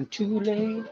Too late.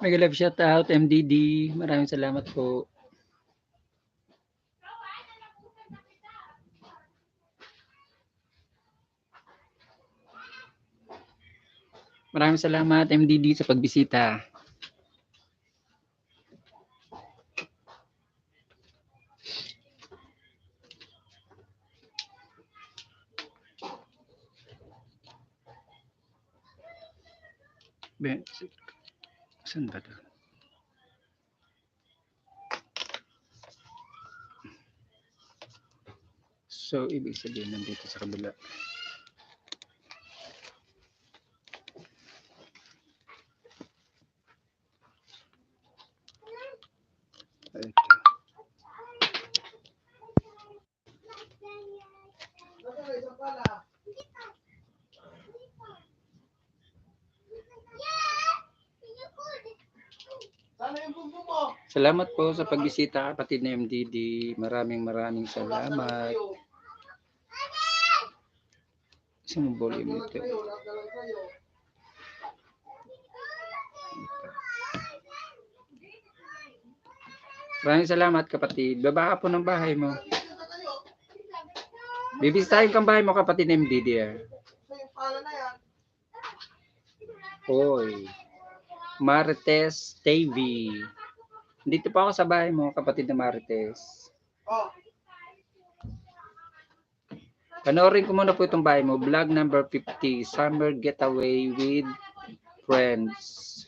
Mega love shout out MDD. Maraming salamat po. Maraming salamat MDD sa pagbisita. Saan ba 'to? So, ibig sabihin nandito sa kabila. Ito. Salamat po sa pagbisita, kapatid na MDD. Maraming salamat. Saan volume nito? Maraming salamat, kapatid. Baba ka po ng bahay mo. Bibisitahin kang bahay mo, kapatid na MDD. Hoy. Marites TV. Dito pa ako sa bahay mo, kapatid na Marites. Panoorin ko muna po itong bahay mo. Vlog number 50. Summer Getaway with Friends.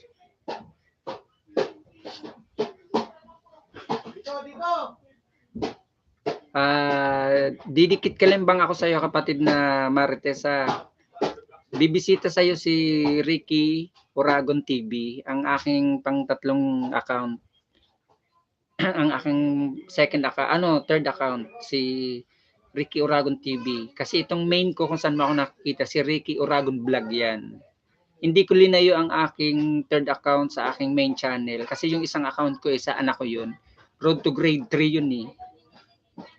Didikit kalimbang ako sa iyo, kapatid na Marites. Bibisita sa iyo si Ricky Oragon TV, ang aking pang-tatlong account. Ang aking third account, si Ricky Oragon TV. Kasi itong main ko kung saan mo ako nakikita, si Ricky Oragon Vlog yan. Hindi ko linayo ang aking third account sa aking main channel. Kasi yung isang account ko, sa anak ko yun. Road to grade 3 yun eh.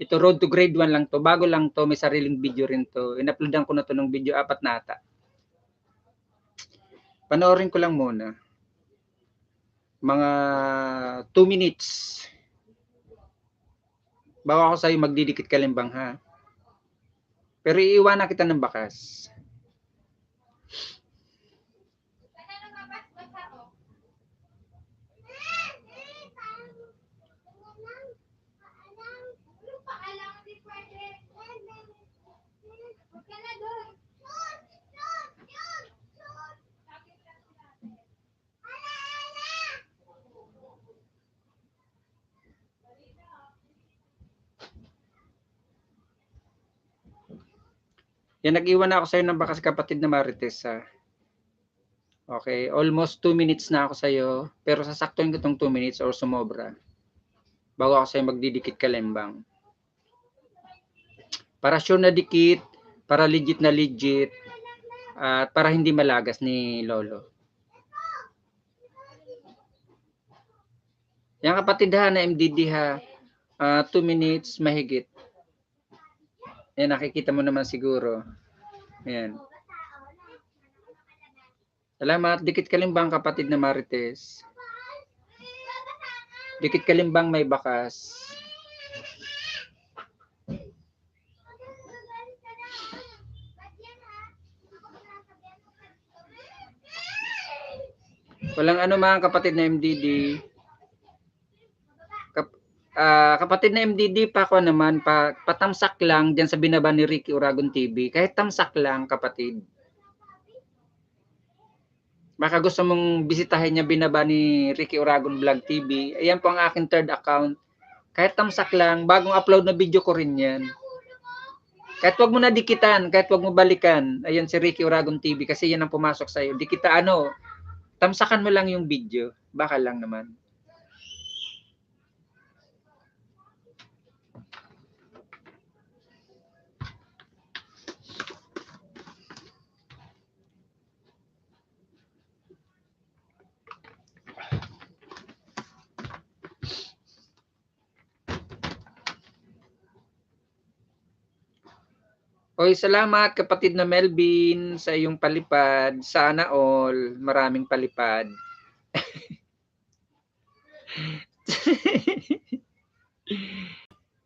Ito road to grade 1 lang to. Bago lang to, may sariling video rin to. In-uploadan ko na to ng video 4 na ata. Panoorin ko lang muna. Mga 2 minutes. Bago ako sa'yo magdidikit kalimbang ha. Pero iiwanan kita ng bakas. Yan, nag-iwan na ako sa'yo ng bakas, kapatid na Marites ha. Okay, almost 2 minutes na ako sa'yo, pero sasaktuin ko itong 2 minutes or sumobra bago ako sa'yo magdidikit kalimbang. Para sure na dikit, para legit na legit, at para hindi malagas ni Lolo. Yan kapatid ha, na MDD ha, 2 minutes mahigit. Yan, nakikita mo naman siguro. Yan. Salamat. Dikit kalimbang, kapatid na Marites. Dikit kalimbang may bakas. Walang ano man, kapatid na MDD. Kapatid na MDD, pa ako naman, patamsak lang dyan sa binaba ni Ricky Uragon TV. Kahit tamsak lang, kapatid. Baka gusto mong bisitahin niya binaba ni Ricky Uragon Vlog TV. Ayan po ang aking third account. Kahit tamsak lang, bagong upload na video ko rin yan. Kahit wag mo na dikitan, kahit wag mo balikan. Ayan si Ricky Uragon TV kasi yan ang pumasok sa'yo. Dikita tamsakan mo lang yung video. Baka lang naman. Oy, salamat kapatid na Melvin sa iyong palipad. Sana all, maraming palipad.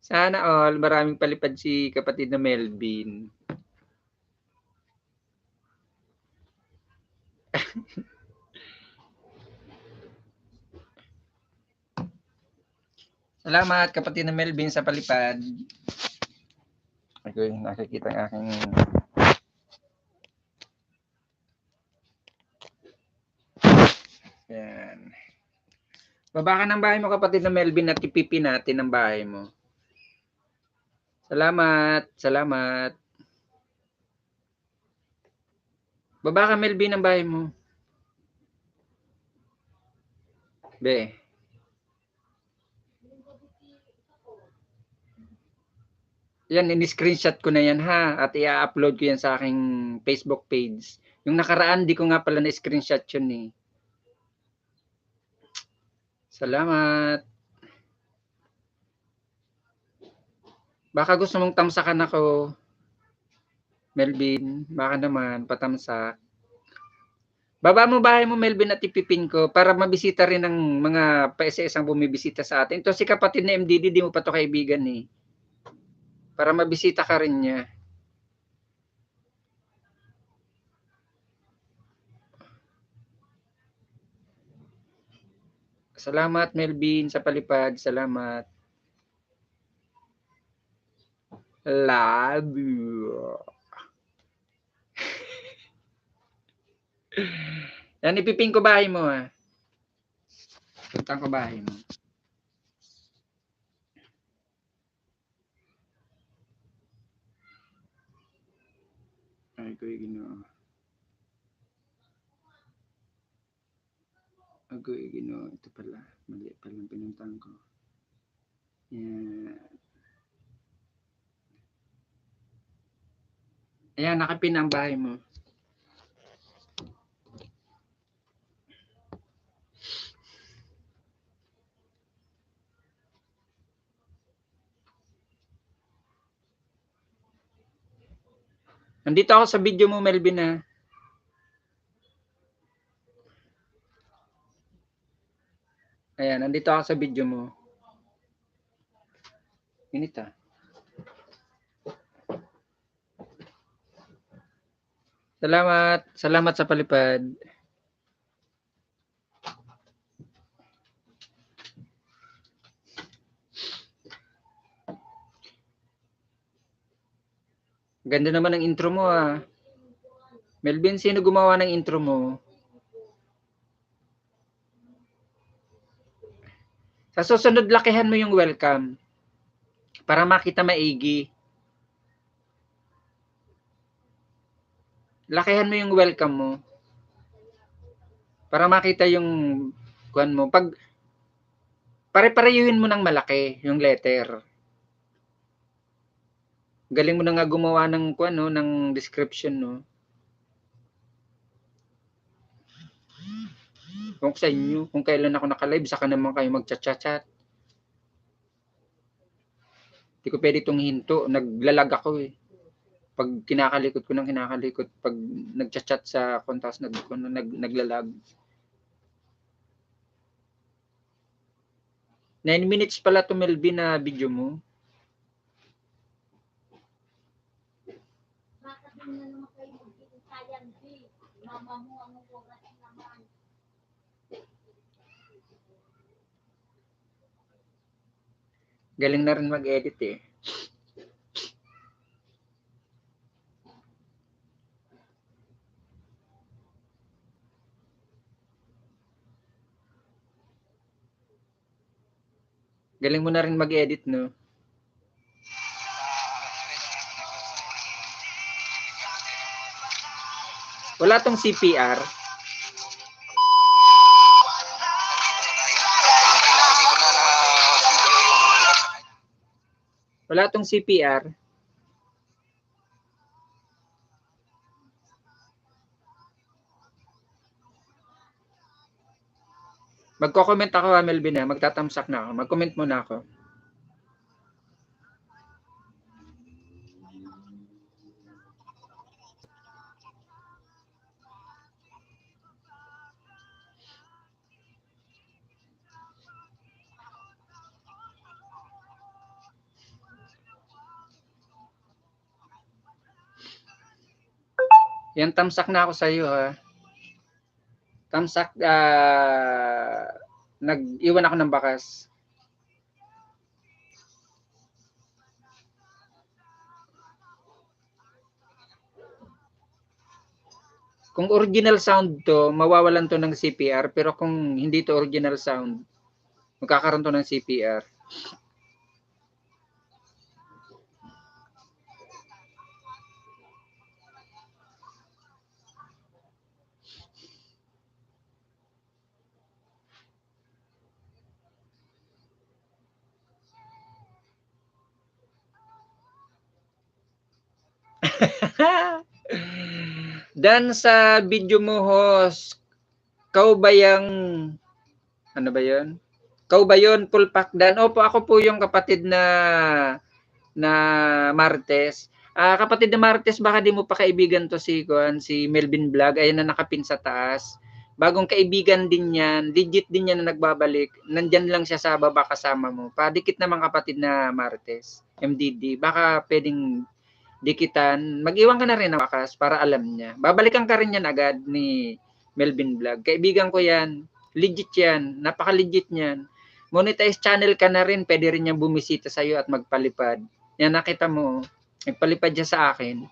Sana all, maraming palipad si kapatid na Melvin. Salamat kapatid na Melvin sa palipad. Okay, nakikita ang aking yan. Baba ka ng bahay mo, kapatid na Melvin, at ipipi natin ang bahay mo. Salamat, salamat. Baba ka, Melvin, ng bahay mo. Be. Yan, in-screenshot ko na yan ha, at i-upload ko yan sa aking Facebook page. Yung nakaraan, di ko nga pala na-screenshot yun eh. Salamat. Baka gusto mong tamsakan ako, Melvin. Baka naman, patamsak. Baba mo bahay mo, Melvin, at ipipin ko para mabisita rin ng mga PSS ang bumibisita sa atin. Ito si kapatid na MDD, di mo pa to kaibigan eh. Para mabisita ka rin niya. Salamat, Melvin, sa palipad. Salamat. Love you. Yan, ipipin ko bahay mo ha. Puntang ko bahay mo. Ay, kuya Ginoo. Kuya Ginoo. Ito pala. Mali pala ang pinuntang ko. Yan. Ayan, nakapin ang bahay mo. Nandito ako sa video mo, Melvin ha. Ayan, nandito ako sa video mo. Init ah. Salamat. Salamat sa palipad. Ganda naman ng intro mo ah. Melvin, sino gumawa ng intro mo? Sa susunod, lakihan mo yung welcome. Para makita maigi. Lakihan mo yung welcome mo. Para makita yung kuan mo. Pag pare-parehuyuhin mo ng malaki yung letter. Galing mo na nga gumawa ng kuan no, ng description no. Kung sa inyo, kung kailan ako naka-live, saka naman kayo magchat-chat. Hindi ko pwede itong hinto. Naglalag ako eh. Pag kinakalikot ko ng kinakalikot, pag nagchat-chat sa kontas, naglalag. 9 minutes pala to Melvin na video mo. Galing na rin mag-edit eh. Galing mo na rin mag-edit no. Wala tong CPR. Wala tong CPR. Magko-comment ako ha, Melvin ha. Magtatamsak na ako. Mag-comment muna ako. Yan, tamsak na ako sa iyo ha. Tamsak, nag-iwan ako ng bakas. Kung original sound to, mawawalan to ng CPR. Pero kung hindi to original sound, magkakaroon to ng CPR. Dan sa video mo host, kau ba yung, ano ba yun? Kau ba yun, full pack Dan? Opo, ako po yung kapatid na Martes. Kapatid na Martes, baka di mo pa kaibigan to si Melvin Vlog. Ayan na nakapin sa taas. Bagong kaibigan din yan. Legit din yan na nagbabalik. Nandyan lang siya sa baba kasama mo. Padikit naman kapatid na Martes. MDD. Baka pwedeng dikitan. Mag-iwan ka na rin ng wakas para alam niya. Babalikan ka rin yan agad ni Melvin Vlog. Kaibigan ko yan. Legit yan. Napaka-legit niyan. Monetize channel ka na rin. Pwede rin niyang bumisita sa'yo at magpalipad. Yan, nakita mo. Nagpalipad siya sa akin.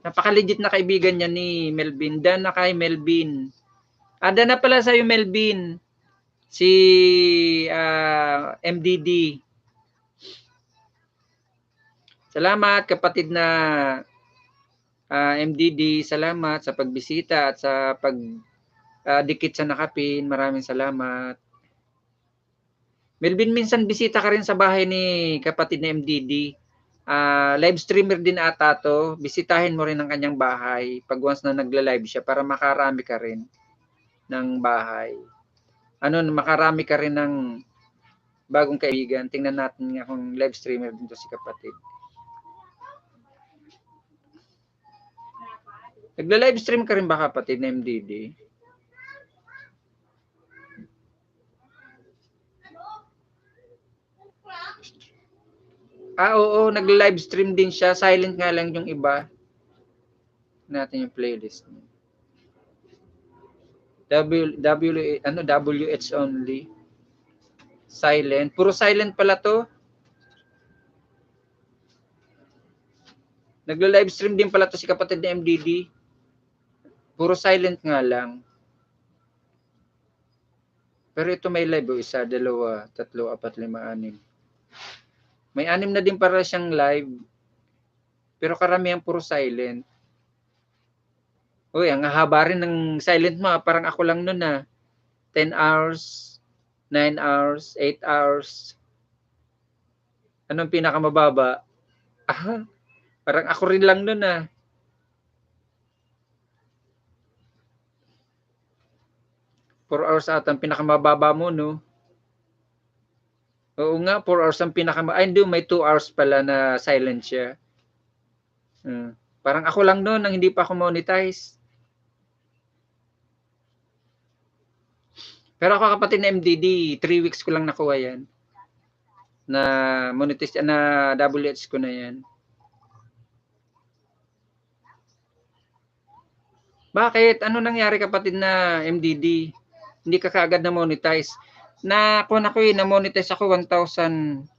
Napaka-legit na kaibigan niya ni Melvin. Dan na kay Melvin. Dan na pala sa'yo, Melvin. Si MDD. Salamat, kapatid na MDD. Salamat sa pagbisita at sa pagdikit sa nakapin. Maraming salamat. Melvin, minsan bisita ka rin sa bahay ni kapatid na MDD. Live streamer din ata to. Bisitahin mo rin ang kanyang bahay pag once na nagla-live siya para makarami ka rin ng bahay. Makarami ka rin ng bagong kaibigan. Tingnan natin nga kung live streamer din to si kapatid. Nagla-live stream ka rin ba kapatid na MDD? Oo, nag-live stream din siya. Silent nga lang yung iba. Natin yung playlist. WH only. Silent. Puro silent pala to. Nagla-live stream din pala to si kapatid ni MDD. Puro silent nga lang. Pero ito may live o isa, dalawa, tatlo, apat, lima, anim. May anim na din para siyang live. Pero karamihan puro silent. Uy, ang haba rin ng silent mo. Parang ako lang nun 10 hours, 9 hours, 8 hours. Anong pinakamababa? Ah, parang ako rin lang nun 4 hours ata ang pinakamababa mo, no? Oo nga, 4 hours ang pinakamababa. Ay, hindi, may 2 hours pala na silent siya. Parang ako lang nun nang hindi pa ako monetize. Pero ako kapatid na MDD, 3 weeks ko lang nakuha yan. Na monetize, na WH ko na yan. Bakit? Ano nangyari kapatid na MDD? Hindi ka kaagad na monetize. Na monetize ako 1,100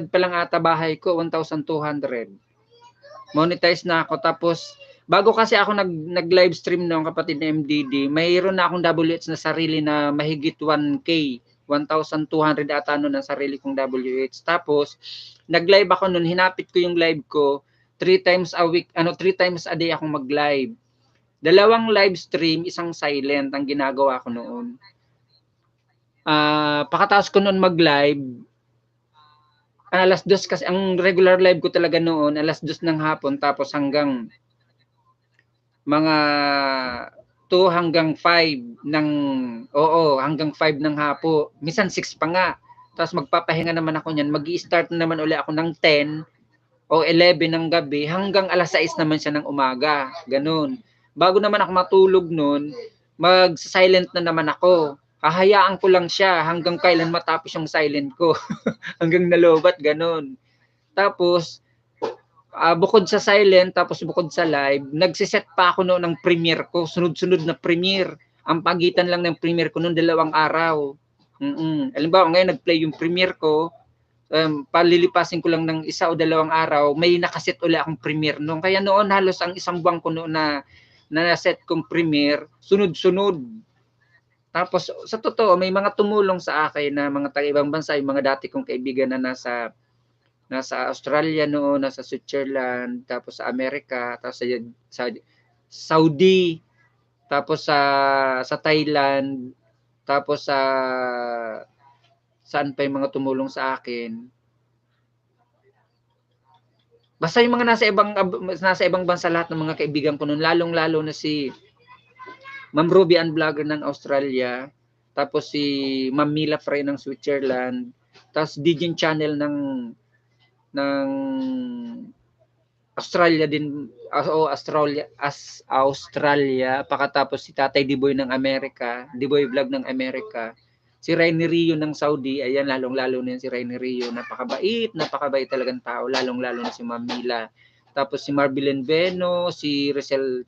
pa lang ata bahay ko, 1,200. Monetize na ako, tapos bago kasi ako nag-live stream noong kapatid na MDD, mayroon na akong WH na sarili na mahigit 1K, 1,200 ata noon ang sarili kong WH. Tapos nag-live ako noon, hinapit ko yung live ko 3 times a week, 3 times a day akong mag-live. 2 live stream, isang silent ang ginagawa ko noon. Pakatapos ko noon mag-live, alas 2 kasi ang regular live ko talaga noon, alas 2 ng hapon, tapos hanggang mga 2 hanggang 5 ng hanggang 5 ng hapo. Minsan 6 pa nga. Tapos magpapahinga naman ako niyan. Magi-start naman uli ako ng 10 o 11 ng gabi hanggang alas 6 naman siya ng umaga. Ganun. Bago naman ako matulog noon, mag-silent na naman ako. Hahayaan ko lang siya hanggang kailan matapos yung silent ko. Hanggang nalobat, ganun. Tapos bukod sa silent, tapos bukod sa live, nagsiset pa ako noon ng premiere ko, sunod-sunod na premiere. Ang pagitan lang ng premiere ko noon 2 araw. Halimbawa, ngayon nag-play yung premiere ko, palilipasin ko lang ng 1 o 2 araw, may nakaset uli akong premiere noon. Kaya noon halos ang isang buwan ko noon na set kong premiere, sunod-sunod. Tapos sa totoo, may mga tumulong sa akin na mga taga-ibang bansa, yung mga dati kong kaibigan na nasa Australia noon, nasa Switzerland, tapos sa Amerika, tapos sa Saudi, tapos sa Thailand, tapos saan pa yung mga tumulong sa akin. Basta yung mga nasa ibang bansa, lahat ng mga kaibigan ko noon, lalong-lalo na si Ma'am Ruby, ang vlogger ng Australia, tapos si Ma'am Mila Frey ng Switzerland, tapos Digin Channel ng Australia din, Australia, pakatapos si Tatay Diboy ng Amerika, Diboy Vlog ng Amerika, si Rainy Rio ng Saudi, ayan, lalong-lalo na si Rainy Rio, napakabait talagang tao, lalong-lalo na si Ma'am Mila. Tapos si Marbilyn Beno, si Rizal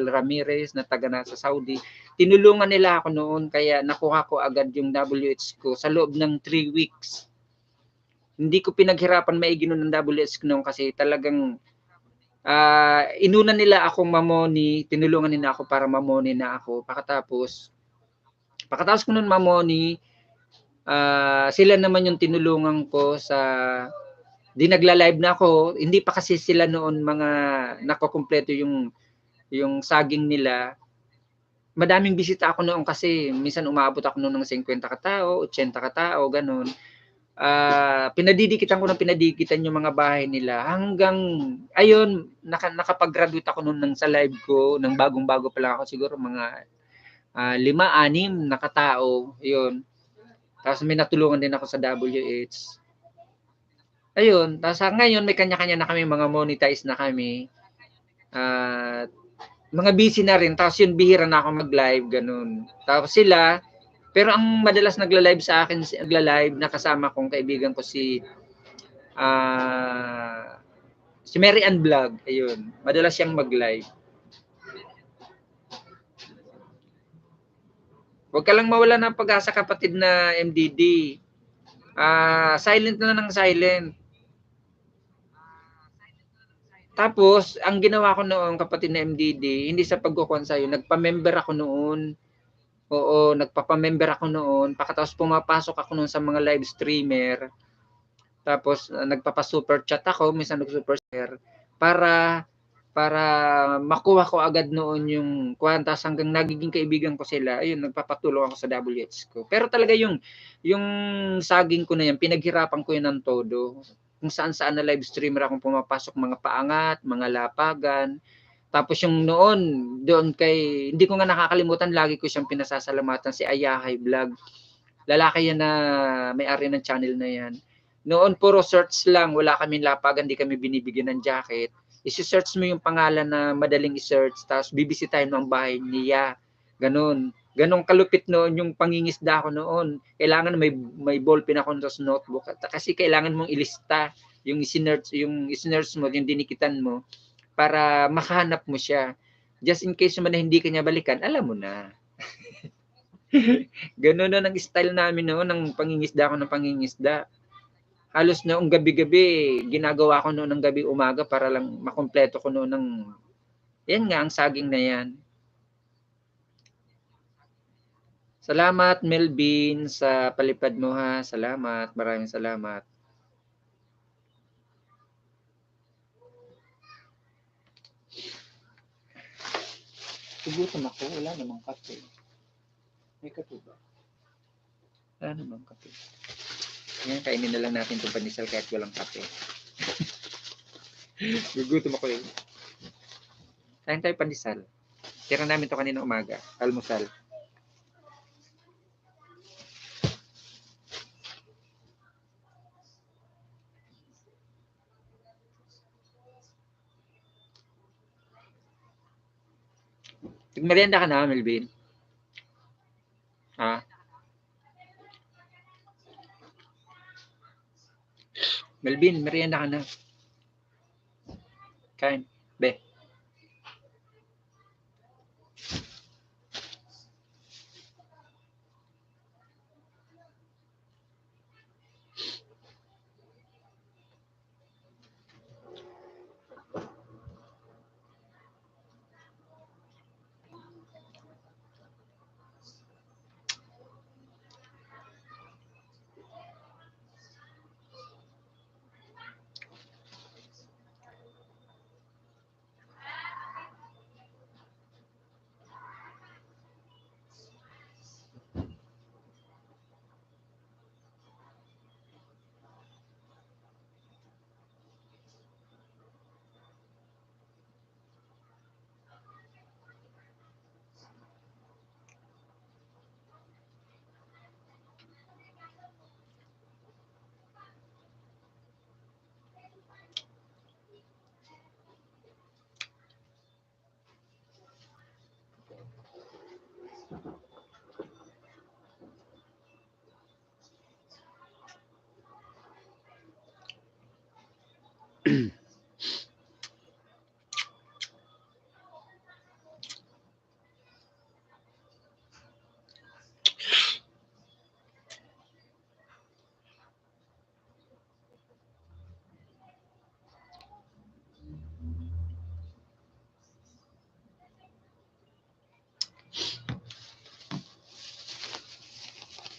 Ramirez na taga na sa Saudi, tinulungan nila ako noon, kaya nakuha ko agad yung WH ko sa loob ng 3 weeks. Hindi ko pinaghirapan maigi noon ng WH noon kasi talagang inuna nila akong mamoni, tinulungan nila ako para mamoni na ako. Pakatapos ko noon mamoni, sila naman yung tinulungan ko sa nagla-live na ako. Hindi pa kasi sila noon mga nakokumpleto yung saging nila. Madaming bisita ako noon kasi minsan umaabot ako noon ng 50 katao, 80 katao, ganun. Pinadidikitan yung mga bahay nila hanggang ayun, nakapag-graduate ako noon sa live ko, ng bagong-bago pa lang ako, siguro mga 5-6 na katao, yun. Tapos may natulungan din ako sa WH. Ayun, tapos ngayon may kanya-kanya na kami, mga monetize na kami. Mga busy na rin, tapos yun, bihira na ako mag-live, ganun. Tapos sila, Pero ang madalas nagla-live sa akin, nagla-live na kasama kong kaibigan ko si Mary Ann Vlog, ayun. Madalas siyang mag-live. Huwag ka lang mawala ng pag-asa, kapatid na MDD. Silent na ng silent. Tapos, ang ginawa ko noon, kapatid na MDD, hindi sa pagkukuhan sa'yo, nagpa-member ako noon. Oo, nagpapa-member ako noon. Pagkatapos pumapasok ako noon sa mga live streamer. Tapos nagpapa-super chat ako, minsan nag-super share para para makuha ko agad noon yung kwantas hanggang nagiging kaibigan ko sila. Ayun, nagpapatulong ako sa WH ko. Pero talaga yung saging ko na yan, pinaghirapan ko yun ng todo. Kung saan-saan na live streamer akong pumapasok, mga paangat, mga lapagan. Tapos yung noon, doon kay, hindi ko nga nakakalimutan, lagi ko siyang pinasasalamatan, si Ayahay Vlog. Lalaki yan na may-ari ng channel na yan. Noon puro search lang, wala kaming lapagan, hindi kami binibigyan ng jacket. I-search mo yung pangalan na madaling i-search, tapos bibisitahin mo ang bahay niya. Ganon. Ganon kalupit noon yung pangingisda ko noon. Kailangan may ballpen ako sa notebook. Kasi kailangan mong ilista yung i-search mo, yung dinikitan mo, para makahanap mo siya. Just in case man na hindi kanya balikan, alam mo na. Gano'n na ang style namin noon ng pangingisda ko ng pangingisda. Halos noong gabi-gabi, ginagawa ko noon ng gabi umaga para lang makumpleto ko noon ng, yan nga, ang saging na yan. Salamat, Melvin, sa palipad mo ha. Salamat, maraming salamat. Tugutom ako, wala namang kape. May kape ba? Wala namang kape. Ngayon, kainin na lang natin itong panisal kahit walang kape. Gugutom ako eh. Kain tayo panisal. Tira namin ito kanina umaga. Almusal. Merienda ka na, Melvin? Ha? Melvin, merienda ka na. Kain. Be.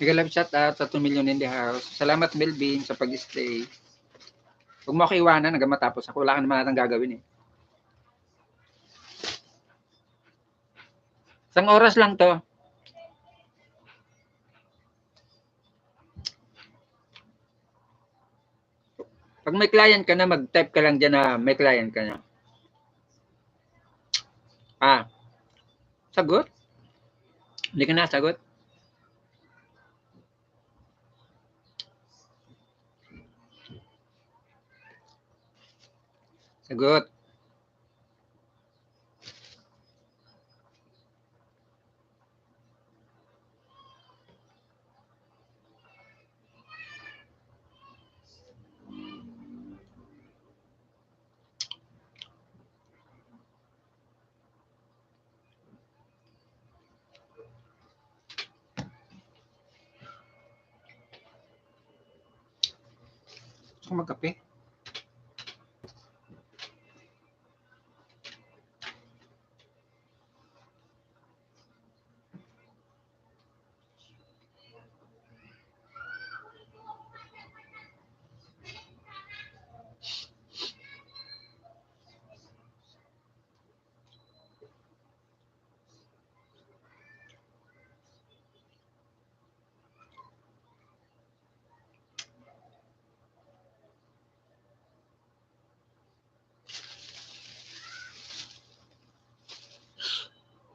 Mega love chat at sa 2 million in the house. Salamat, Melvin, sa pag-stay. Huwag mo ako iwanan hanggang matapos ako. Wala ka naman natang gagawin eh. Isang oras lang to. Pag may client ka na, mag-type ka lang dyan na may client ka na. Sagot? Hindi ka na sagot? Sagot. Gusto ko magkape.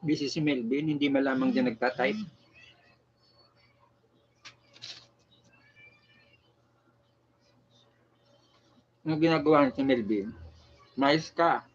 Busy si Melvin, hindi malamang din nagtatype. Ano ginagawa ni si Melvin? Mais ka.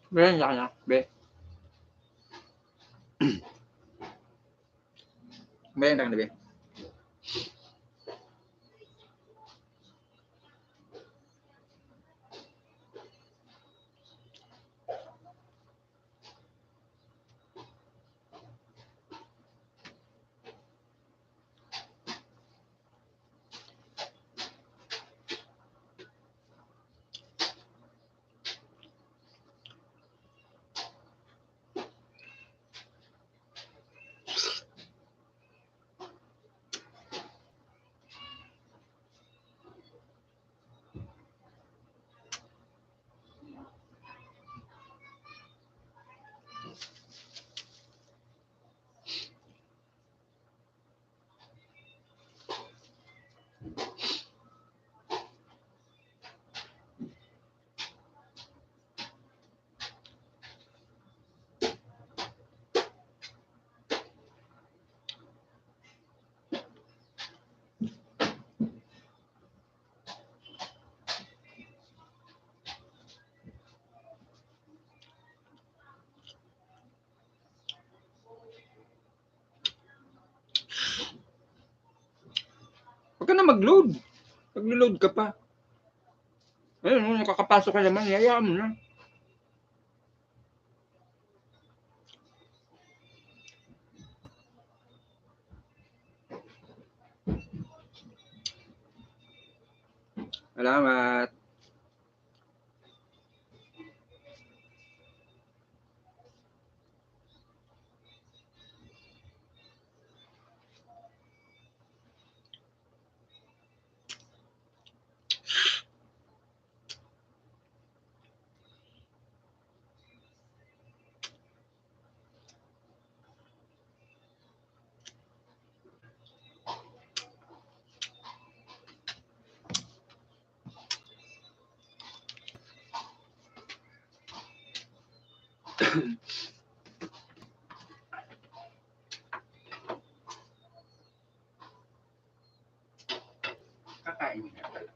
Be, na. Be. Be, na be. Huwag ka na mag-load. Mag-load ka pa. Ayun, nakakapasok ka naman. Hayaan mo na. Salamat. Kakain nga pala.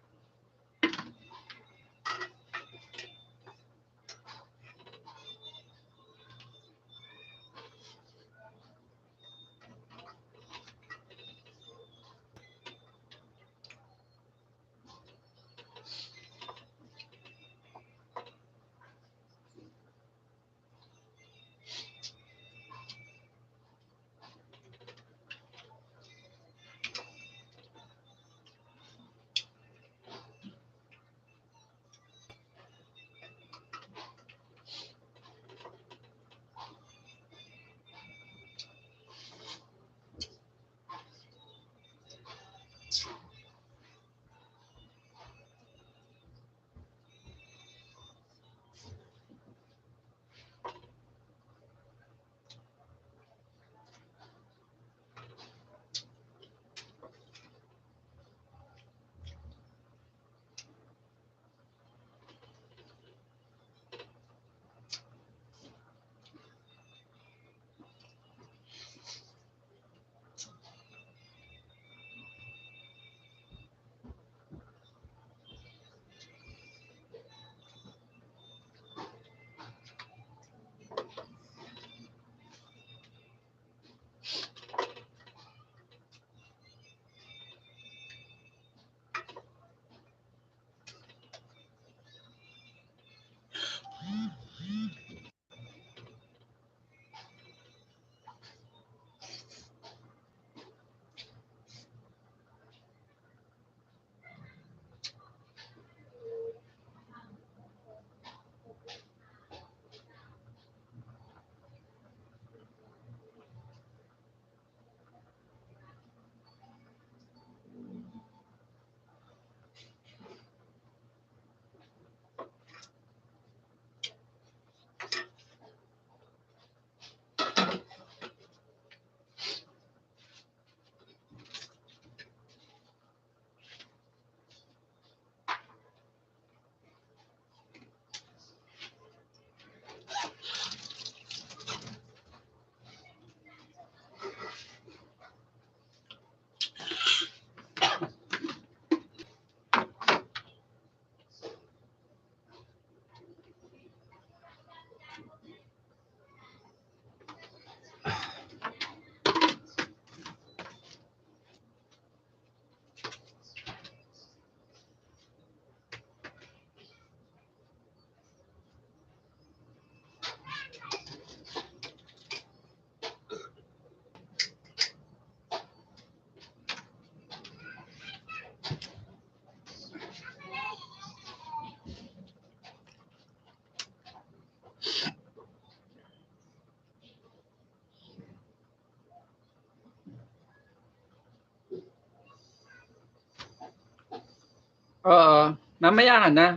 Oo, mamaya ka na.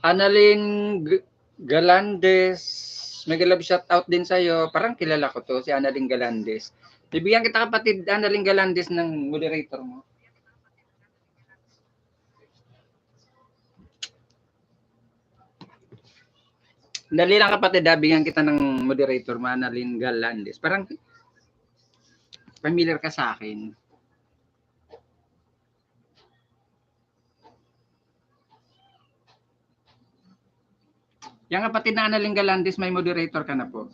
Annalyn Galandes, mega love shout out din sa'yo. Parang kilala ko to, si Annalyn Galandes. Bibigyan kita kapatid Annalyn Galandes ng moderator mo. Dali lang kapatid, bigyan kita ng moderator mo, Annalyn Galandes. Parang familiar ka sa akin. Yang kapatid na Annalyn Galandes, may moderator ka na po.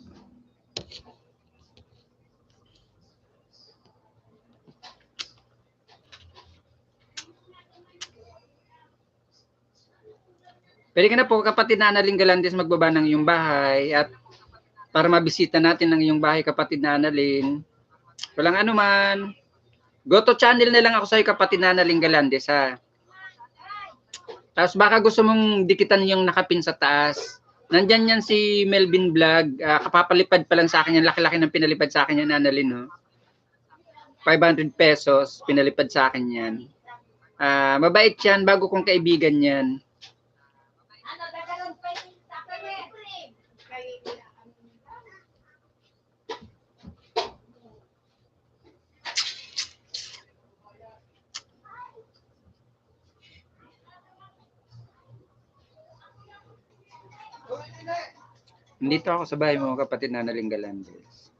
Pwede ka na po kapatid na Annalyn Galandes magbaba ng iyong bahay at para mabisita natin ang iyong bahay kapatid na Annalyn. Walang anuman. Go to channel na lang ako sa iyo kapatid na Annalyn Galandes ha. Tapos baka gusto mong dikitan yung nakapin sa taas. Nandyan yan si Melvin Vlog. Kapapalipad pa lang sa akin yan. Laki-laki ng pinalipad sa akin yan, Annalyn. No? 500 pesos, pinalipad sa akin yan. Mabait yan, bago kong kaibigan yan. Nandito ako sa bahay mo, kapatid na Naling Galandes.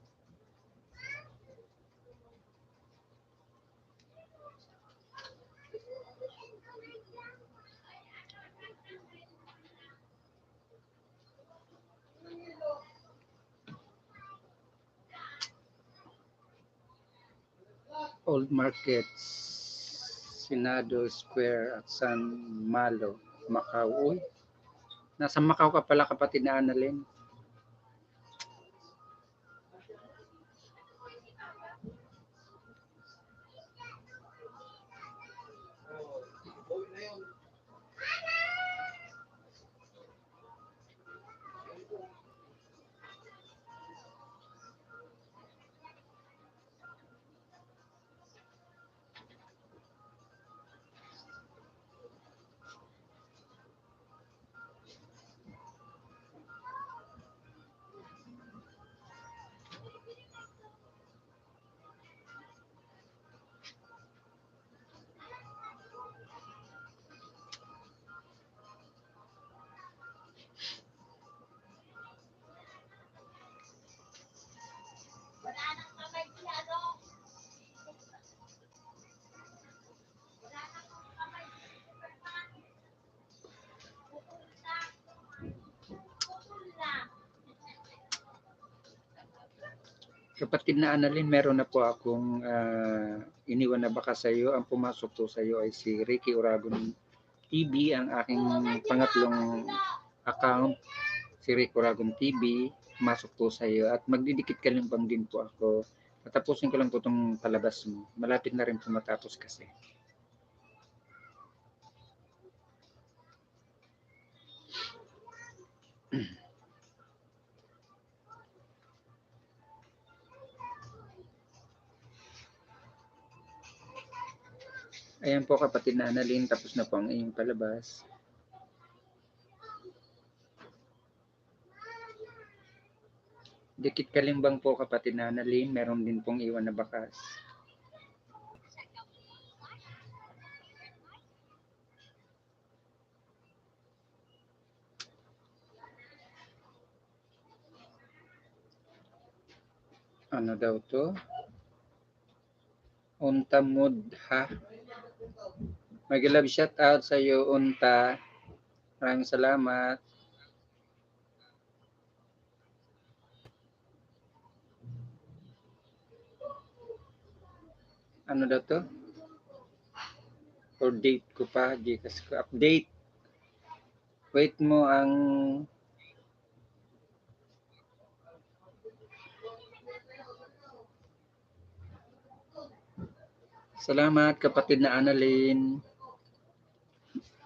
Old Markets, Senado Square at San Malo, Macau. Uy, nasa Macau ka pala, kapatid na Annalyn. Kapatid na Annalyn, meron na po akong iniwan na baka sa iyo. Ang pumasok po sa iyo ay si Ricky Uragon TV, ang aking pangatlong account, si Ricky Uragon TV. Pumasok po sa iyo at magdidikit kalimbang din po ako. Tatapusin ko lang po itong palabas mo. Malapit na rin po matapos kasi. Ayan po, kapatid na Annalyn, tapos na po ang iyong palabas. Dikit kalimbang po, kapatid na Annalyn, meron din pong iwan na bakas. Ano daw to? Unta mood ha? Mag-love shout out sa iyo, Unta. Maraming salamat. Ano daw to? For date ko pa, Gcash ko. Update. Wait mo ang... Salamat, kapatid na Annalyn.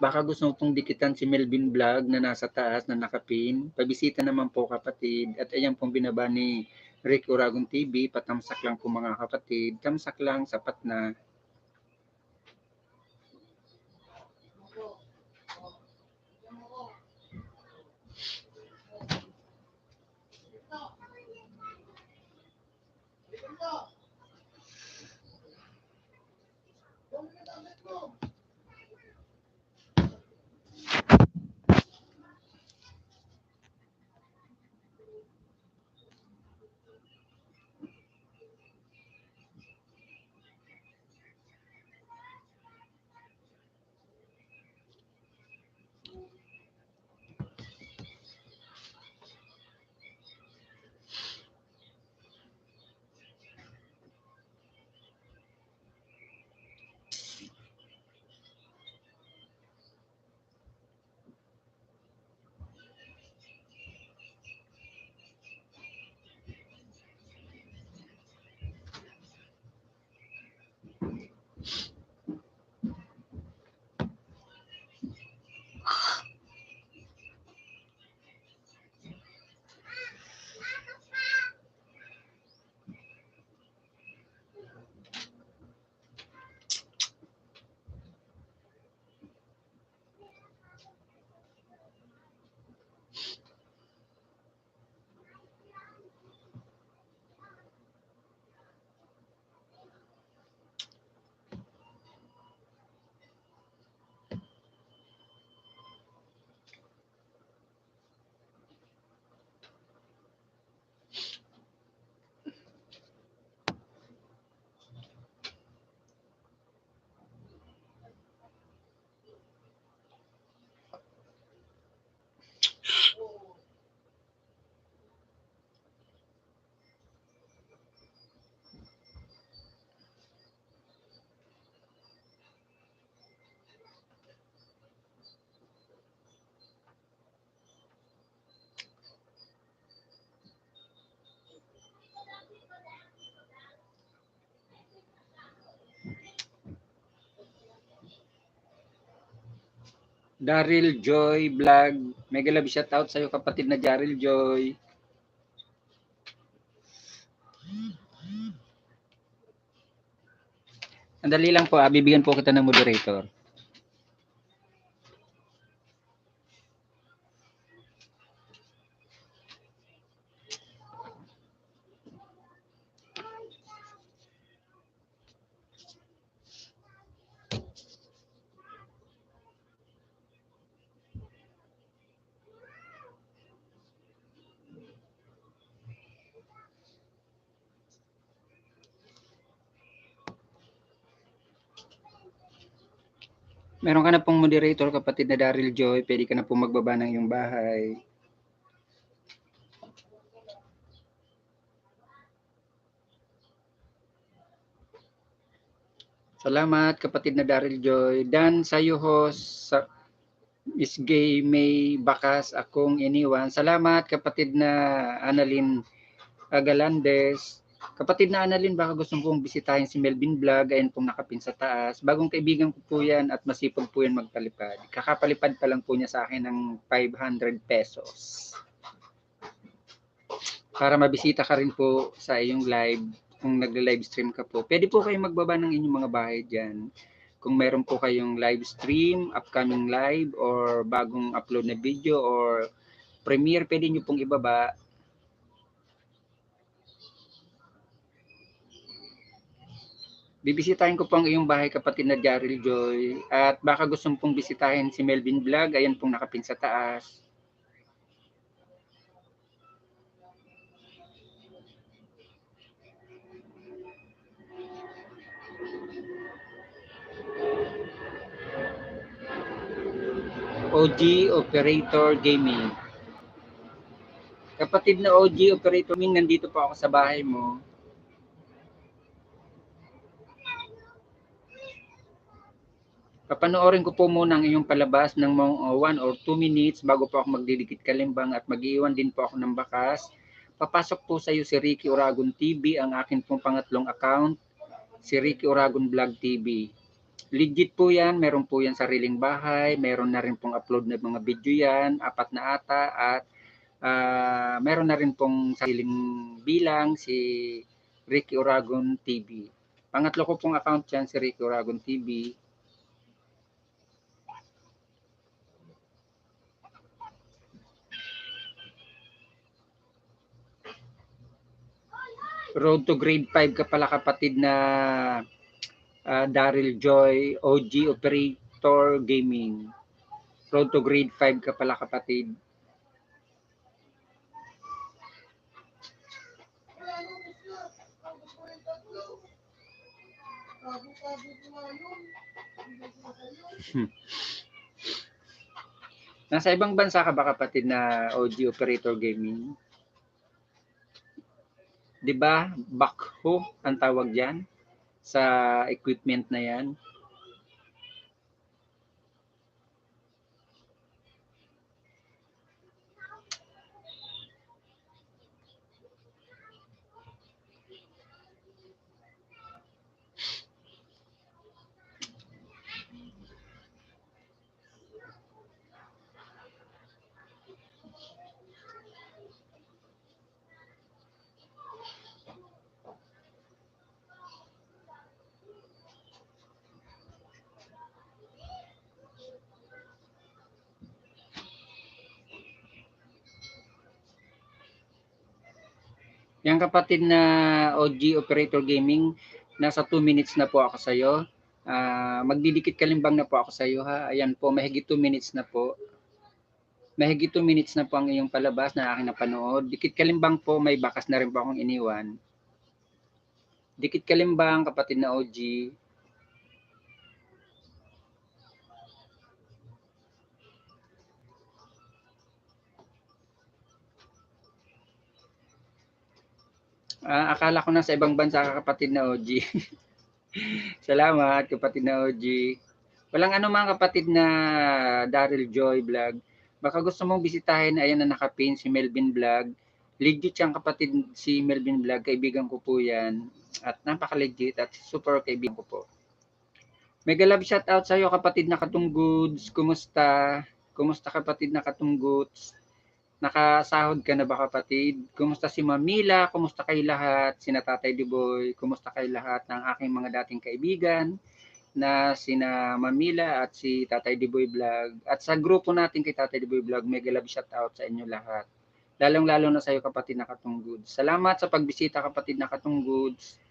Baka gusto mo pong dikitan si Melvin Vlog na nasa taas na nakapin. Pabisita naman po, kapatid. At ayan pong binaba ni Rick Uragon TV. Patamsak lang po, mga kapatid. Tamsak lang, sapat na. Daryl Joy Vlog. Mega love shout out sa'yo kapatid na Daryl Joy. Andali lang po, bibigyan po kita ng moderator. Meron ka na pong moderator, kapatid na Daryl Joy. Pwede ka na pong magbaba ng iyong bahay. Salamat, kapatid na Daryl Joy. Dan, sa'yo host, sa Miss Gay May Bakas, akong iniwan. Salamat, kapatid na Annalyn Galandes. Kapatid na Annalyn, baka gusto pong bisitahin si Melvin Vlog. Ayan pong nakapin sa taas. Bagong kaibigan ko po yan at masipag po yan magpalipad. Kakapalipad pa lang po niya sa akin ng 500 pesos. Para mabisita ka rin po sa iyong live kung nagla-live stream ka po. Pwede po kayong magbaba ng inyong mga bahay dyan. Kung meron po kayong live stream, upcoming live, or bagong upload na video, or premiere, pwede nyo pong ibaba. Bibisitahin ko po ang iyong bahay, kapatid na Daryl Joy. At baka gusto pong bisitahin si Melvin Vlog, ayan pong nakapin sa taas. OG Operator Gaming. Kapatid na OG Operator Gaming, nandito po ako sa bahay mo. Papanoorin ko po muna ang iyong palabas ng mga 1 or 2 minutes bago po ako magdidikit kalimbang at mag-iwan din po ako ng bakas. Papasok po sa iyo si Ricky Oragon TV, ang akin pong pangatlong account, si Ricky Oragon Vlog TV. Legit po yan, meron po yan sariling bahay, meron na rin pong upload na mga video yan, 4 na ata, at meron na rin pong sariling bilang si Ricky Oragon TV. Pangatlo ko pong account yan, si Ricky Oragon TV. Road to grade 5 ka pala, kapatid na Daryl Joy, OG Operator Gaming. Road to grade 5 ka pala, kapatid. Nasa ibang bansa ka ba, kapatid na OG Operator Gaming? 'Di ba? Backhoe ang tawag diyan sa equipment na 'yan. Yan, kapatid na OG Operator Gaming, nasa 2 minutes na po ako sa iyo. Magdidikit kalimbang na po ako sa iyo, ha. Ayan po, mahigit 2 minutes na po. Mahigit 2 minutes na po ang iyong palabas na aking napanood. Dikit kalimbang po, may bakas na rin po akong iniwan. Dikit kalimbang, kapatid na OG. Akala ko nasa ibang bansa ka, kapatid na OG. Salamat, kapatid na OG. Walang ano mga, kapatid na Daryl Joy Vlog. Baka gusto mong bisitahin, ayan na nakapin, si Melvin Vlog. Legit yan, kapatid, si Melvin Vlog. Kaibigan ko po yan. At napaka-legit at super kaibigan ko po. Mega love shout out sa iyo kapatid na Katunggods. Kumusta? Kumusta kapatid na Katunggods? Nakasahod ka na ba kapatid? Kumusta si Mamila? Kumusta kayo lahat? Sina Tatay Diboy? Kumusta kayo lahat ng aking mga dating kaibigan na sina Mamila at si Tatay Diboy Vlog? At sa grupo natin kay Tatay Diboy Vlog, mega love shout out sa inyo lahat. Lalong-lalo na sa iyo kapatid na Katunggods. Salamat sa pagbisita kapatid na Katunggods.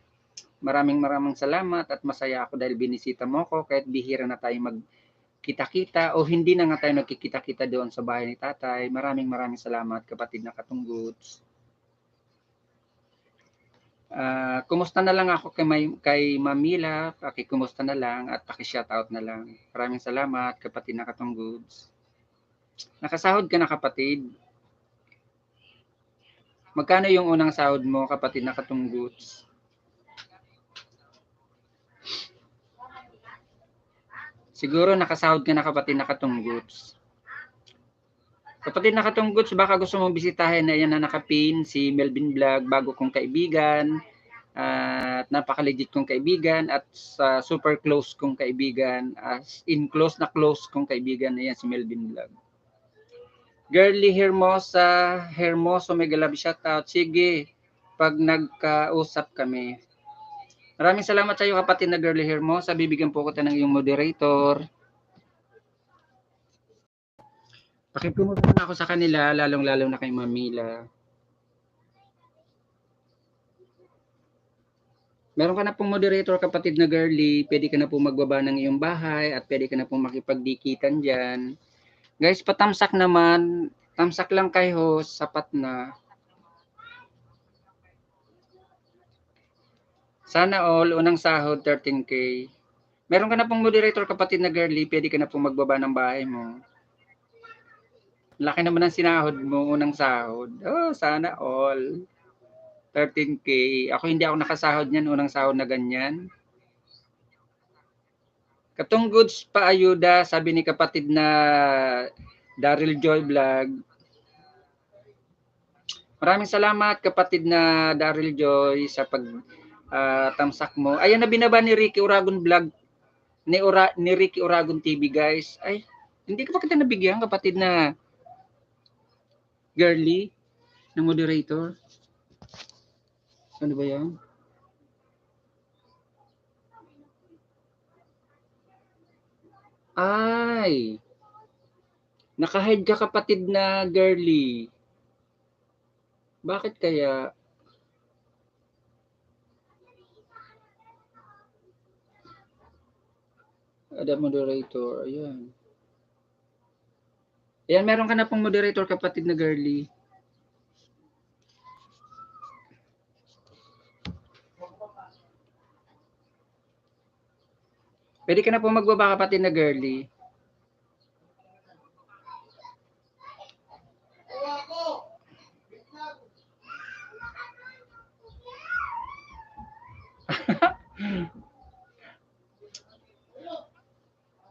Maraming salamat at masaya ako dahil binisita mo ko kahit bihira na tayo magkita-kita o hindi na nga tayo nagkikita-kita doon sa bahay ni tatay. Maraming salamat kapatid na Katunggods. Kumusta na lang ako kay Mamila, pakikumusta na lang at paki-shoutout na lang. Maraming salamat kapatid na Katunggods. Nakasahod ka na kapatid? Magkano yung unang sahod mo kapatid na Katunggods? Siguro nakasahod ka na kapatid na Katunggods. Kapatid na Katunggods, baka gusto mong bisitahin na yan na nakapin si Melvin Vlog, bago kong kaibigan at napaka-legit kong kaibigan at sa super close kong kaibigan, as in close kong kaibigan na yan si Melvin Vlog. Girly Hermoso, mega love shoutout. Sige, pag nagkausap kami. Maraming salamat sa iyo kapatid na Girly Hermosa. Bibigyan po ko ng iyong moderator. Pakipumusta na ako sa kanila, lalong-lalo na kay Mamila. Meron ka na pong moderator kapatid na Girly, pwede ka na po magbaba ng iyong bahay at pwede ka na pong makipagdikitan dyan. Guys, patamsak naman, tamsak lang kay host, sapat na. Sana all, unang sahod 13K. Meron ka na pong moderator kapatid na Girly, pwede ka na pong magbaba ng bahay mo. Laki naman ang sinahod mo, unang sahod. Oh, sana all. 13K. Ako hindi ako nakasahod niyan, unang sahod na ganyan. Katunggods paayuda, sabi ni kapatid na Daryl Joy Vlog. Maraming salamat kapatid na Daryl Joy sa pag tamsak mo. Ayan na binaba ni Ricky Uragon Vlog, ni Ricky Uragon TV guys. Ay, hindi ka pa kita nabigyan kapatid na Girly na moderator. Ano ba yan? Ay, naka-hide ka kapatid na Girly. Bakit kaya? Ada moderator, ayan. Ayan, meron ka na pong moderator kapatid na Girly. Pwede ka na po magbaba kapatid na Girly.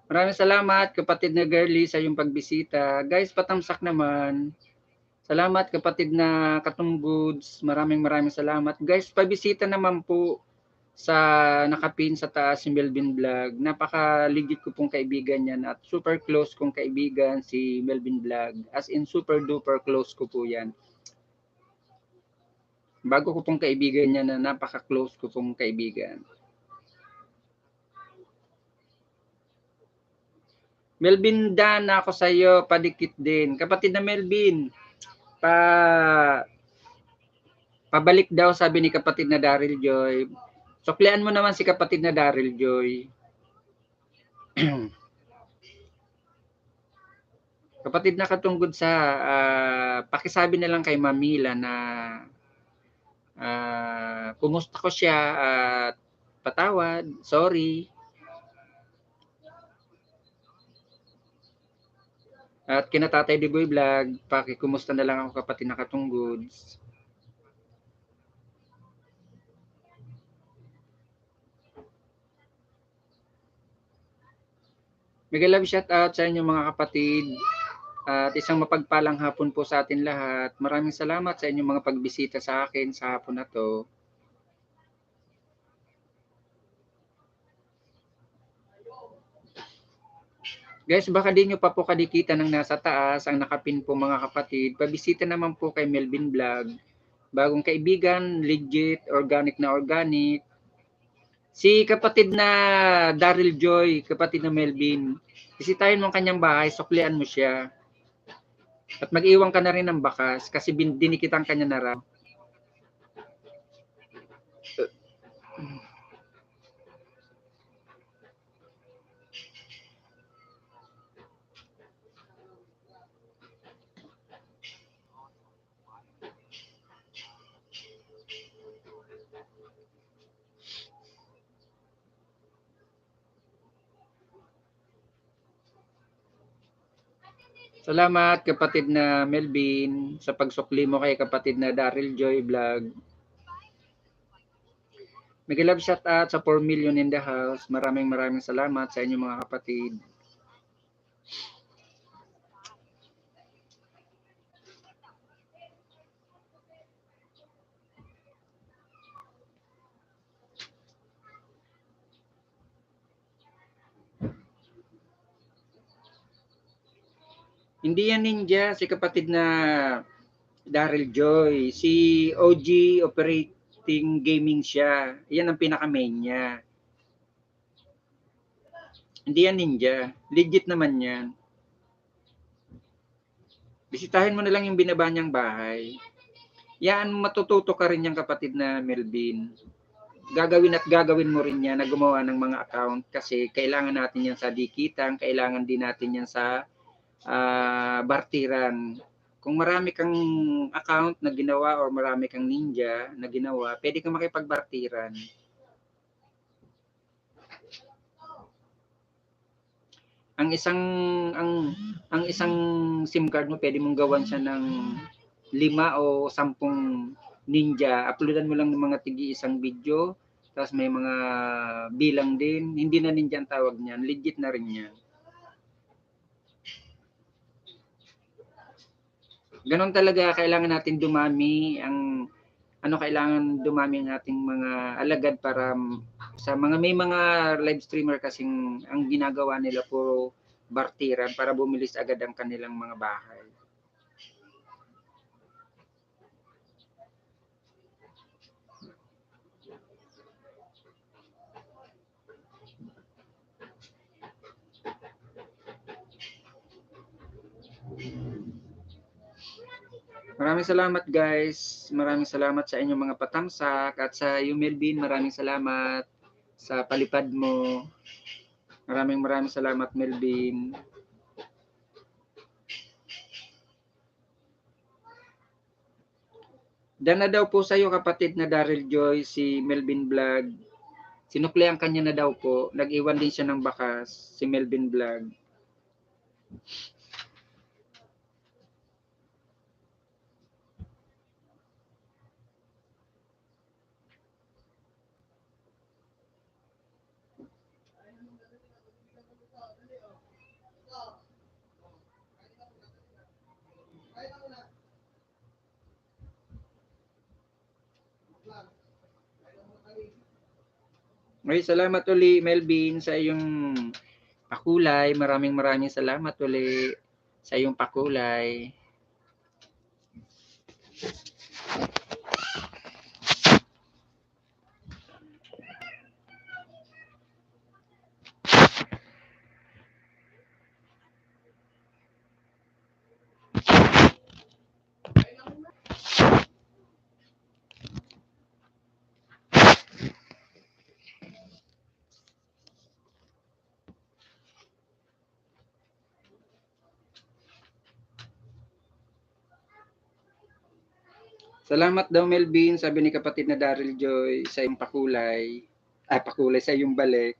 Maraming salamat kapatid na Girly sa iyong pagbisita. Guys, patamsak naman. Salamat kapatid na Katunggods. Maraming salamat. Guys, pabisita naman po sa nakapin sa taas si Melvin Vlog. Napaka-legit ko pong kaibigan yan at super close kong kaibigan si Melvin Vlog. As in super duper close ko po yan. Bago ko pong kaibigan yan na napaka-close ko pong kaibigan. Melvin, dana ako sa iyo, padikit din. Kapatid na Melvin, pabalik daw sabi ni kapatid na Daryl Joy. Suklian mo naman si kapatid na Daryl Joy. Kapatid na Katunggods sa pakisabi na lang kay Mamila na kumusta ko siya at patawad, sorry. At kina Tatay Diboy Vlog, pakikumusta na lang ako kapatid na Katunggods. Mega love shout out sa inyo mga kapatid. At isang mapagpalang hapon po sa atin lahat. Maraming salamat sa inyong mga pagbisita sa akin sa hapon na to. Guys, baka di nyo pa po kadikita ng nasa taas ang nakapin po mga kapatid. Pabisita naman po kay Melvin Vlog. Bagong kaibigan, legit, organic na organic. Si kapatid na Daryl Joy, kapatid na Melvin, bisitahin mo ang kanyang bahay, suklian mo siya. At mag-iwan ka na rin ng bakas kasi dinikitan kanya na raw. Salamat kapatid na Melvin sa pagsukli mo kay kapatid na Daryl Joy Vlog. Mega love shout out sa 4 million in the house. Maraming salamat sa inyo mga kapatid. Hindi yan ninja, si kapatid na Daryl Joy. Si OG Operating Gaming siya. Yan ang pinaka-main niya. Hindi yan ninja. Legit naman yan. Bisitahin mo na lang yung binaba niyang bahay. Yan, matututo ka rin yung kapatid na Melvin. Gagawin at gagawin mo rin yan na gumawa ng mga account kasi kailangan natin yan sa dikitan, kailangan din natin yan sa bartiran. Kung marami kang account na ginawa or marami kang ninja na ginawa, pwede kang makipagbartiran. Ang isang SIM card mo, pwede mong gawan siya ng 5 o 10 ninja. Uploadan mo lang ng mga tigi isang video, tapos may mga bilang din. Hindi na ninja ang tawag niyan, legit na rin yan. Ganon talaga, kailangan natin dumami kailangan dumami ang ating mga alagad para sa may mga live streamer kasing ang ginagawa nila puro bartiran para bumilis agad ang kanilang mga bahay. Maraming salamat guys. Maraming salamat sa inyong mga patamsak at sa iyo Melvin, maraming salamat sa palipad mo. Maraming salamat Melvin. Dana daw po sa iyo kapatid na Daryl Joy si Melvin Vlog. Sinuklian kanya na daw po. Nag-iwan din siya ng bakas si Melvin Vlog. Ay, salamat uli Melvin sa iyong pakulay. Maraming salamat uli sa iyong pakulay. Salamat daw Melvin, sabi ni kapatid na Daryl Joy sa iyong pakulay. Pakulay sa iyong balik.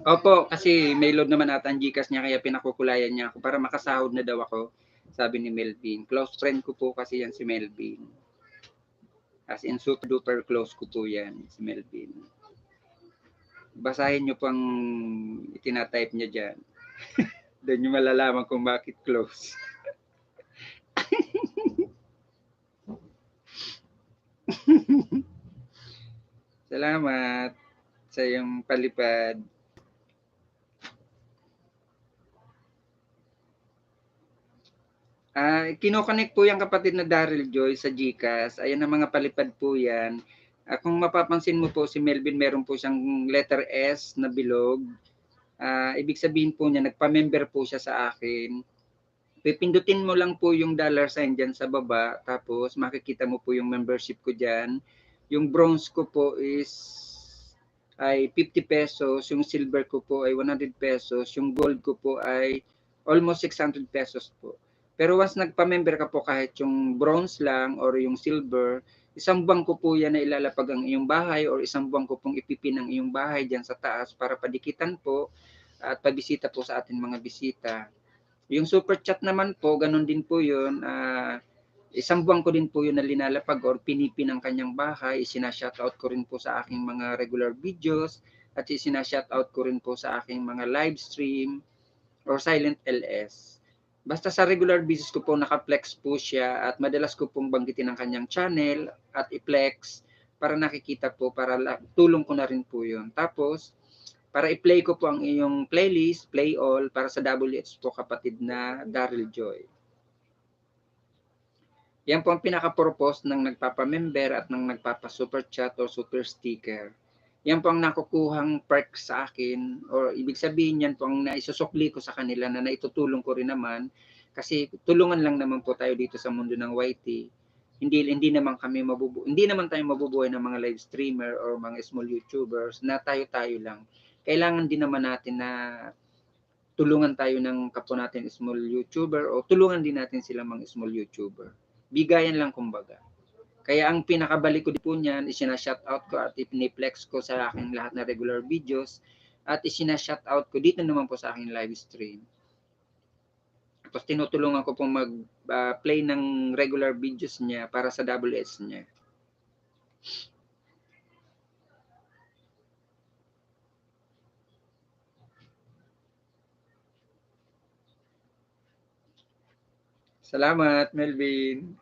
Opo, kasi may load naman ata ang Gcash niya kaya pinakukulayan niya ako para makasahod na daw ako, sabi ni Melvin. Close friend ko po kasi yan si Melvin. As in super duper close ko po yan si Melvin. Basahin niyo pang itinatype niya dyan. Doon niyo malalaman kung bakit close. Salamat sa iyong palipad. Kino-connect po yung kapatid na Daryl Joy sa GCash. Ayan ang mga palipad po yan. Kung mapapansin mo po si Melvin, meron po siyang letter S na bilog. Ibig sabihin po niya, nagpa-member po siya sa akin. Pipindutin mo lang po yung dollar sign dyan sa baba. Tapos makikita mo po yung membership ko dyan. Yung bronze ko po ay 50 pesos. Yung silver ko po ay 100 pesos. Yung gold ko po ay almost 600 pesos po. Pero once nagpa-member ka po kahit yung bronze lang or yung silver, isang buwan ko po yan na ilalapag ang iyong bahay or isang buwan ko pong ipipin ang iyong bahay dyan sa taas para padikitan po at pabisita po sa ating mga bisita. Yung super chat naman po, ganun din po yun. Isang buwan ko din po yun na linalapag or pinipin ang kanyang bahay. Sinashoutout ko rin po sa aking mga regular videos at sinashoutout ko rin po sa aking mga live stream or silent LS. Basta sa regular business ko po naka-flex po siya at madalas ko pong banggitin ang kanyang channel at i-flex para nakikita po, para tulong ko na rin po yun. Tapos, para i-play ko po ang iyong playlist, play all, para sa WH po kapatid na Daryl Joy. Yan po ang pinaka-purpose ng nagpapa-member at ng nagpapa-super chat or super sticker. Yan po ang nakukuhang perk sa akin, or ibig sabihin yan po ang naisusukli ko sa kanila na naitutulong ko rin naman kasi tulungan lang naman po tayo dito sa mundo ng YT. Hindi naman hindi naman tayo mabubuhay ng mga live streamer or mga small YouTubers na tayo-tayo lang. Kailangan din naman natin na tulungan tayo ng kapwa natin small YouTuber o tulungan din natin sila mga small YouTuber. Bigayan lang kumbaga. Kaya ang pinakabalik ko po niyan, isina-shoutout ko at ipiniplex ko sa aking lahat na regular videos at isina-shoutout ko dito naman po sa aking live stream. Tapos tinutulungan ko pong mag-play ng regular videos niya para sa double S niya. Salamat, Melvin.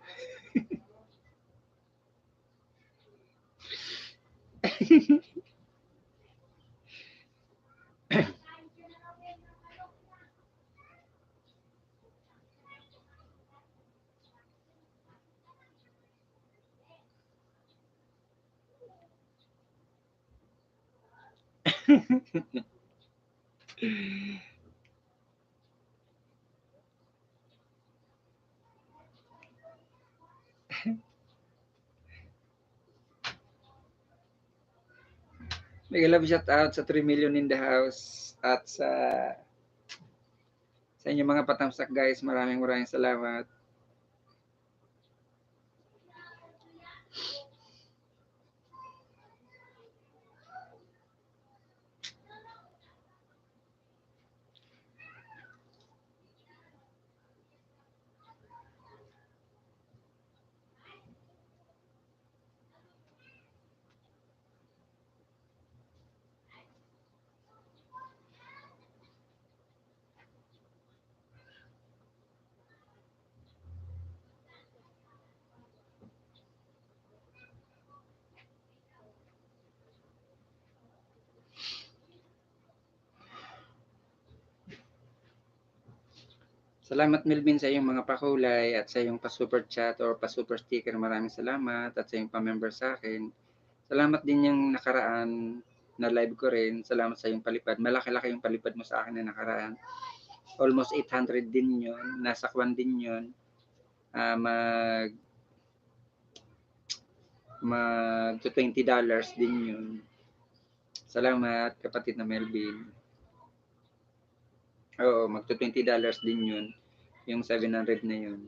May love shout out sa 3 million in the house at sa inyo mga patamsak guys. Maraming salamat. Salamat Melvin sa iyong mga pakulay at sa iyong pa-super chat or pa-super sticker. Maraming salamat at sa iyong pa-member sa akin. Salamat din yung nakaraan na live ko rin. Salamat sa iyong palipad. Malaki-laki yung palipad mo sa akin na nakaraan. Almost 800 din yun. Nasa kwan din yun. Mag $20 din yun. Salamat kapatid na Melvin. Oo, mag $20 din yun. Yung 700 na yun.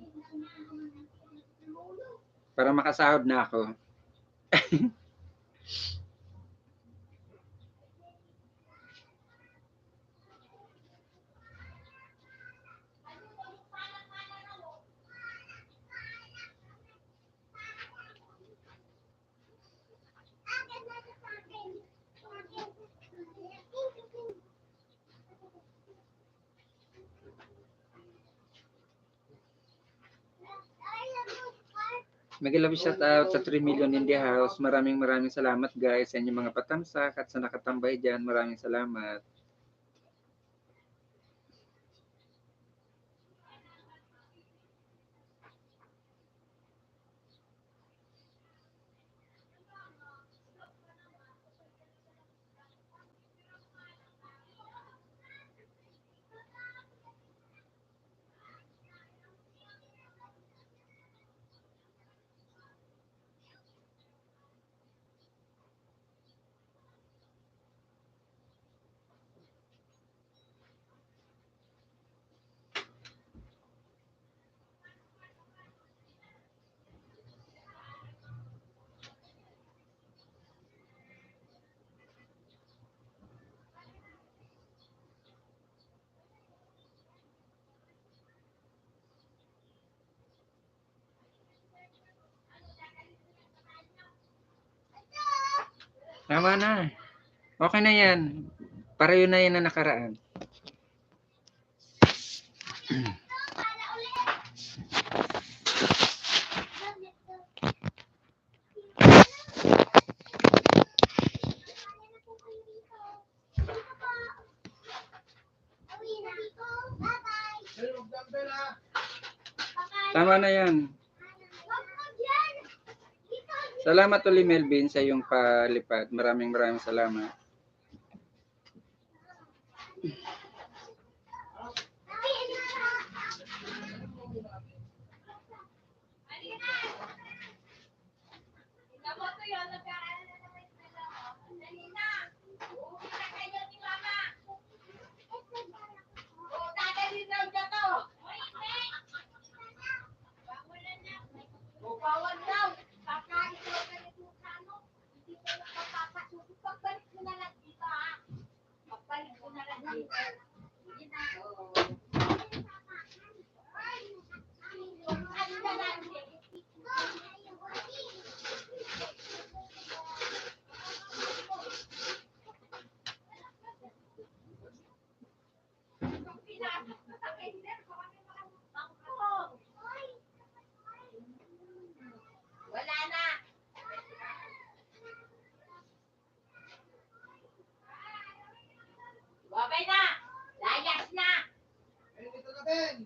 Para makasahod na ako. Mega love shout out sa 3 million in the house. Maraming salamat guys sa inyong mga patamsak at sa nakatambay dyan. Maraming salamat. Tama na. Okay na yan. Pareho na yan na nakaraan. Tama na yan. Salamat ulit Melvin sa iyong palipad. Maraming salamat. Babay na! Layas na! Dito na, Ben!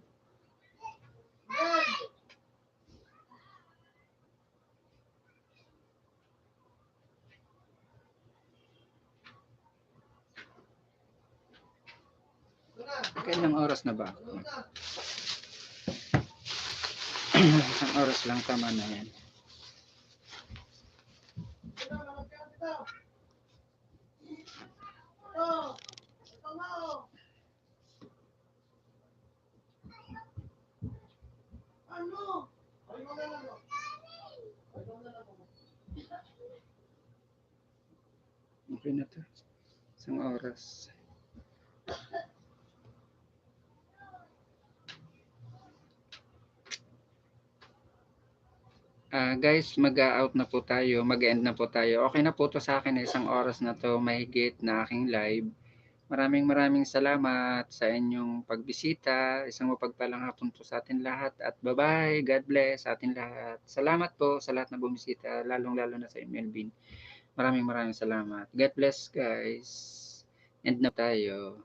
Ben! Kailang oras na ba? Isang oras lang, tama na yan. Okay na to. Isang oras. Guys, mag-out na po tayo. Mag-end na po tayo. Okay na po to sa akin. Isang oras na to mahigit na aking live. Maraming salamat sa inyong pagbisita. Isang mapagpalang hapon po sa atin lahat. At bye-bye. God bless sa atin lahat. Salamat po sa lahat na bumisita. Lalong-lalo na sa Melvin. Maraming salamat. God bless guys. End na tayo.